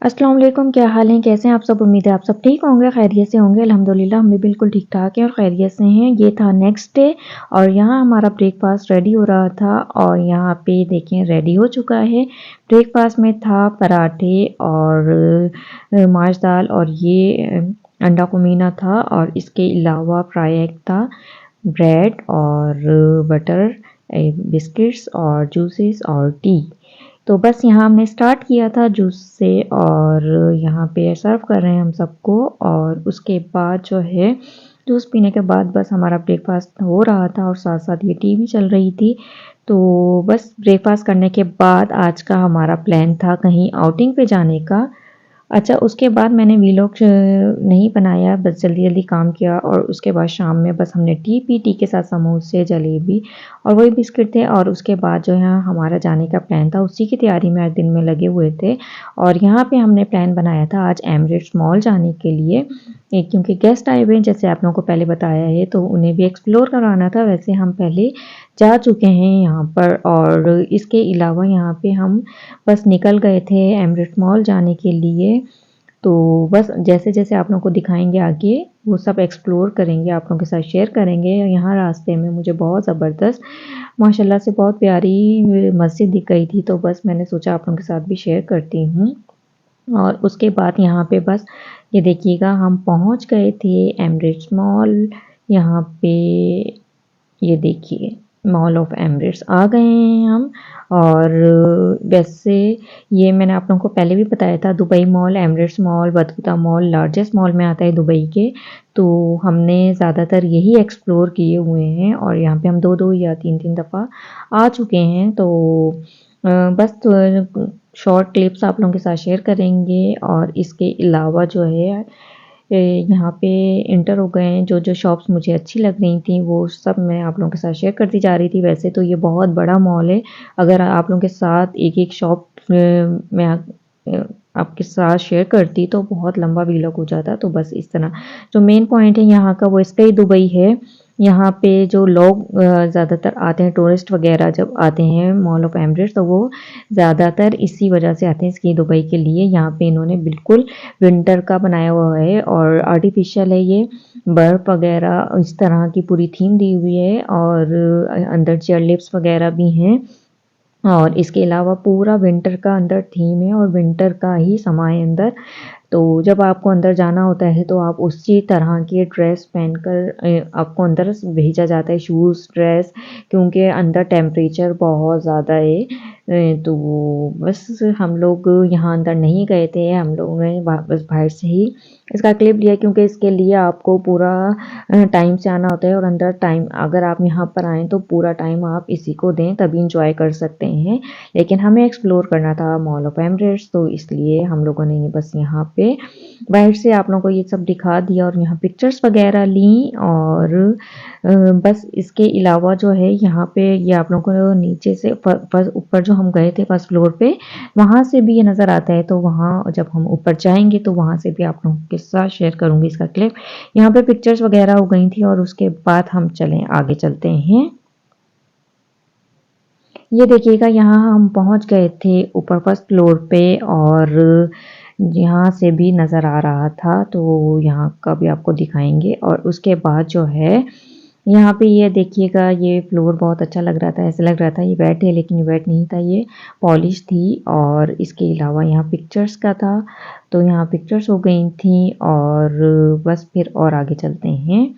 अस्सलाम वालेकुम, क्या हाल है? कैसे हैं आप सब? उम्मीद है आप सब ठीक होंगे, खैरियत से होंगे। अल्हम्दुलिल्लाह हम भी बिल्कुल ठीक-ठाक हैं और खैरियत से हैं। ये था नेक्स्ट डे और यहाँ हमारा ब्रेकफ़ास्ट रेडी हो रहा था और यहाँ पे देखें रेडी हो चुका है। ब्रेकफ़ास्ट में था पराठे और माश दाल और ये अंडा कुमीना था और इसके अलावा फ्राई एग था, ब्रेड और बटर, बिस्किट्स और जूसेस और टी। तो बस यहाँ हमने स्टार्ट किया था जूस से और यहाँ पे सर्व कर रहे हैं हम सबको और उसके बाद जो है जूस पीने के बाद बस हमारा ब्रेकफास्ट हो रहा था और साथ साथ ये टी भी चल रही थी। तो बस ब्रेकफास्ट करने के बाद आज का हमारा प्लान था कहीं आउटिंग पे जाने का। अच्छा, उसके बाद मैंने वीलॉग नहीं बनाया, बस जल्दी-जल्दी काम किया और उसके बाद शाम में बस हमने टी पी, टी के साथ समोसे, जलेबी और वही बिस्किट थे और उसके बाद जो है हमारा जाने का प्लान था, उसी की तैयारी में आज दिन में लगे हुए थे। और यहाँ पे हमने प्लान बनाया था आज एमिरेट्स मॉल जाने के लिए क्योंकि गेस्ट आए हुए हैं, जैसे आप लोगों को पहले बताया है, तो उन्हें भी एक्सप्लोर कराना था। वैसे हम पहले जा चुके हैं यहाँ पर और इसके अलावा यहाँ पे हम बस निकल गए थे एमिरेट्स मॉल जाने के लिए। तो बस जैसे-जैसे आप लोगों को दिखाएँगे आगे, वो सब एक्सप्लोर करेंगे, आप लोगों के साथ शेयर करेंगे। यहाँ रास्ते में मुझे बहुत ज़बरदस्त माशाल्लाह से बहुत प्यारी मस्जिद दिख गई थी, तो बस मैंने सोचा आप लोगों के साथ भी शेयर करती हूँ। और उसके बाद यहाँ पे बस ये देखिएगा हम पहुँच गए थे एमिरेट्स मॉल। यहाँ पे ये देखिए मॉल ऑफ एमिरेट्स आ गए हैं हम। और वैसे ये मैंने आप लोगों को पहले भी बताया था, Dubai mall, Emirates mall, Battuta mall largest mall में आता है दुबई के। तो हमने ज़्यादातर यही एक्सप्लोर किए हुए हैं और यहाँ पे हम 2-2 या 3-3 दफ़ा आ चुके हैं। तो बस शॉर्ट क्लिप्स आप लोगों के साथ शेयर करेंगे और इसके अलावा जो है यहाँ पे इंटर हो गए हैं। जो शॉप्स मुझे अच्छी लग रही थी वो सब मैं आप लोगों के साथ शेयर करती जा रही थी। वैसे तो ये बहुत बड़ा मॉल है, अगर आप लोगों के साथ एक-एक शॉप मैं आपके साथ शेयर करती तो बहुत लंबा वीलॉग हो जाता। तो बस इस तरह जो मेन पॉइंट है यहाँ का वो स्काई दुबई है। यहाँ पे जो लोग ज़्यादातर आते हैं, टूरिस्ट वगैरह जब आते हैं मॉल ऑफ एमिरेट्स, तो वो ज़्यादातर इसी वजह से आते हैं स्की दुबई के लिए। यहाँ पे इन्होंने बिल्कुल विंटर का बनाया हुआ है और आर्टिफिशियल है ये, बर्फ़ वगैरह इस तरह की पूरी थीम दी हुई है और अंदर चेयर लिफ्ट्स वगैरह भी हैं। और इसके अलावा पूरा विंटर का अंदर थीम है और विंटर का ही समा है अंदर। तो जब आपको अंदर जाना होता है तो आप उसी तरह की ड्रेस पहनकर आपको अंदर भेजा जाता है, शूज़, ड्रेस, क्योंकि अंदर टेम्परेचर बहुत ज़्यादा है। तो बस हम लोग यहाँ अंदर नहीं गए थे, हम लोगों ने बस बाहर से ही इसका क्लिप लिया क्योंकि इसके लिए आपको पूरा टाइम से आना होता है और अंदर टाइम अगर आप यहाँ पर आएँ तो पूरा टाइम आप इसी को दें तभी इंजॉय कर सकते हैं। लेकिन हमें एक्सप्लोर करना था मॉल ऑफ एमिरेट्स, तो इसलिए हम लोगों ने बस यहाँ पे बाहर से आप लोगों को ये सब दिखा दिया और यहाँ पिक्चर्स वगैरह ली। और बस इसके अलावा जो है यहाँ पे ये आप लोगों को नीचे से ऊपर जो हम गए थे फर्स्ट फ्लोर पे, वहाँ से भी ये नज़र आता है। तो वहाँ जब हम ऊपर जाएंगे तो वहाँ से भी आप लोगों के साथ शेयर करूँगी इसका क्लिप। यहाँ पे पिक्चर्स वगैरह हो गई थी और उसके बाद हम आगे चलते हैं। ये देखिएगा यहाँ हम पहुँच गए थे ऊपर फर्स्ट फ्लोर पे और यहाँ से भी नज़र आ रहा था, तो यहाँ का भी आपको दिखाएंगे। और उसके बाद जो है यहाँ पे ये देखिएगा ये फ्लोर बहुत अच्छा लग रहा था, ऐसा लग रहा था ये वेट है, लेकिन ये वेट नहीं था, ये पॉलिश थी। और इसके अलावा यहाँ पिक्चर्स का था, तो यहाँ पिक्चर्स हो गई थी। और बस फिर और आगे चलते हैं।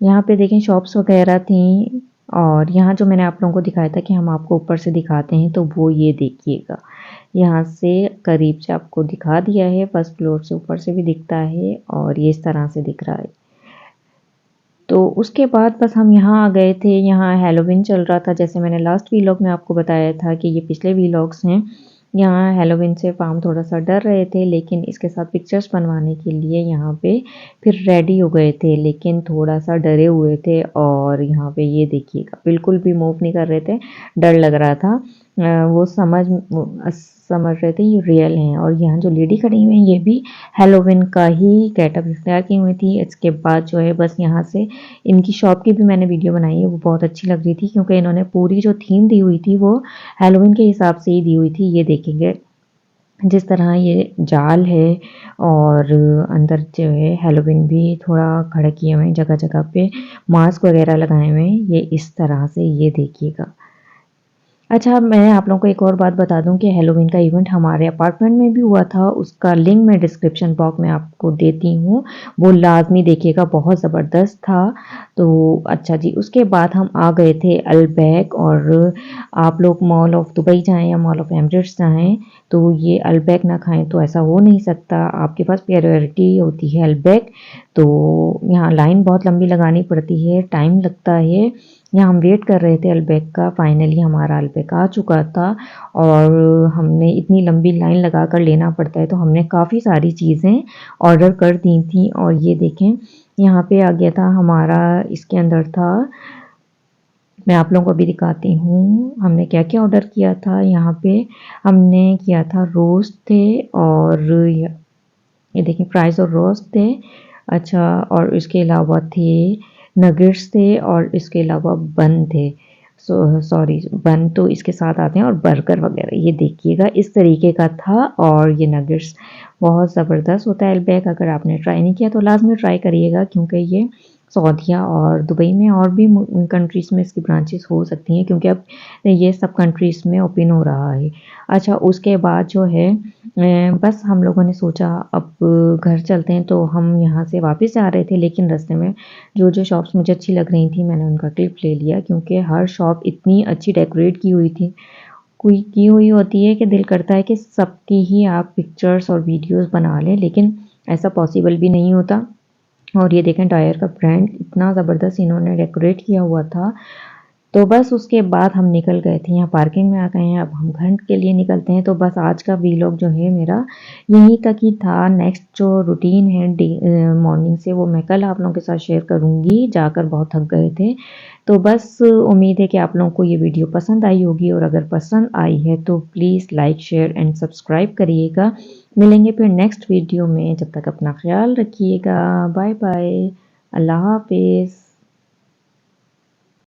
यहाँ पे देखें शॉप्स वगैरह थी और यहाँ जो मैंने आप लोगों को दिखाया था कि हम आपको ऊपर से दिखाते हैं, तो वो ये देखिएगा यहाँ से करीब से आपको दिखा दिया है। फर्स्ट फ्लोर से ऊपर से भी दिखता है और ये इस तरह से दिख रहा है। तो उसके बाद बस हम यहाँ आ गए थे। यहाँ हैलोवीन चल रहा था, जैसे मैंने लास्ट वीलॉग में आपको बताया था कि ये पिछले वीलॉग्स हैं। यहाँ हैलोवीन से फार्म थोड़ा सा डर रहे थे, लेकिन इसके साथ पिक्चर्स बनवाने के लिए यहाँ पे फिर रेडी हो गए थे, लेकिन थोड़ा सा डरे हुए थे। और यहाँ पे ये देखिएगा बिल्कुल भी मूव नहीं कर रहे थे, डर लग रहा था। वो समझ रहे थे ये रियल हैं। और यहाँ जो लेडी खड़ी हुई है ये भी हैलोवीन का ही गेटअप इख्तियार की हुई थी। इसके बाद जो है बस यहाँ से इनकी शॉप की भी मैंने वीडियो बनाई है, वो बहुत अच्छी लग रही थी क्योंकि इन्होंने पूरी जो थीम दी हुई थी वो हैलोवीन के हिसाब से ही दी हुई थी। ये देखेंगे जिस तरह ये जाल है और अंदर जो है हैलोवीन भी थोड़ा खड़े किए हुए हैं, जगह-जगह पे मास्क वगैरह लगाए हुए हैं, ये इस तरह से ये देखिएगा। अच्छा, मैं आप लोगों को एक और बात बता दूँ कि हैलोवीन का इवेंट हमारे अपार्टमेंट में भी हुआ था, उसका लिंक मैं डिस्क्रिप्शन बॉक्स में आपको देती हूँ, वो लाज़मी देखिएगा, बहुत ज़बरदस्त था। तो अच्छा जी, उसके बाद हम आ गए थे अल्बैक और आप लोग मॉल ऑफ दुबई जाएँ या मॉल ऑफ एमिरेट्स जाएँ, तो ये अल्बैक ना खाएँ तो ऐसा हो नहीं सकता, आपके पास प्रायोरिटी होती है अल्बैक, तो यहाँ लाइन बहुत लंबी लगानी पड़ती है, टाइम लगता है। यहाँ हम वेट कर रहे थे अल्बैक का, फाइनली हमारा अल्बैक आ चुका था और हमने इतनी लंबी लाइन लगा कर लेना पड़ता है तो हमने काफ़ी सारी चीज़ें ऑर्डर कर दी थी और ये देखें यहाँ पे आ गया था हमारा, इसके अंदर था, मैं आप लोगों को अभी दिखाती हूँ हमने क्या क्या ऑर्डर किया था। यहाँ पे हमने किया था रोस्ट थे और ये देखिए फ्राइज़ और रोस्ट थे। अच्छा, और इसके अलावा थे नगेट्स थे और इसके अलावा बन थे। सॉरी, बन तो इसके साथ आते हैं और बर्गर वगैरह, ये देखिएगा इस तरीके का था और ये नगेट्स बहुत ज़बरदस्त होता है अल्बैक, अगर आपने ट्राई नहीं किया तो लाज़मी ट्राई करिएगा क्योंकि ये सऊदीया और दुबई में और भी कंट्रीज़ में इसकी ब्रांचेस हो सकती हैं क्योंकि अब ये सब कंट्रीज़ में ओपन हो रहा है। अच्छा, उसके बाद जो है बस हम लोगों ने सोचा अब घर चलते हैं, तो हम यहाँ से वापस जा रहे थे लेकिन रास्ते में जो शॉप्स मुझे अच्छी लग रही थी मैंने उनका क्लिप ले लिया क्योंकि हर शॉप इतनी अच्छी डेकोरेट की हुई थी, कोई की हुई होती है कि दिल करता है कि सबकी ही आप पिक्चर्स और वीडियोस बना लें, लेकिन ऐसा पॉसिबल भी नहीं होता। और ये देखें टायर का ब्रांड इतना ज़बरदस्त इन्होंने डेकोरेट किया हुआ था। तो बस उसके बाद हम निकल गए थे, यहाँ पार्किंग में आ गए हैं, अब हम घर के लिए निकलते हैं। तो बस आज का वीलॉग जो है मेरा यहीं तक ही था। नेक्स्ट जो रूटीन है मॉर्निंग से वो मैं कल आप लोगों के साथ शेयर करूँगी, जाकर बहुत थक गए थे। तो बस उम्मीद है कि आप लोगों को ये वीडियो पसंद आई होगी और अगर पसंद आई है तो please like share and subscribe करिएगा। मिलेंगे फिर नेक्स्ट वीडियो में, जब तक अपना ख्याल रखिएगा। बाय बाय, अल्लाह हाफिज़।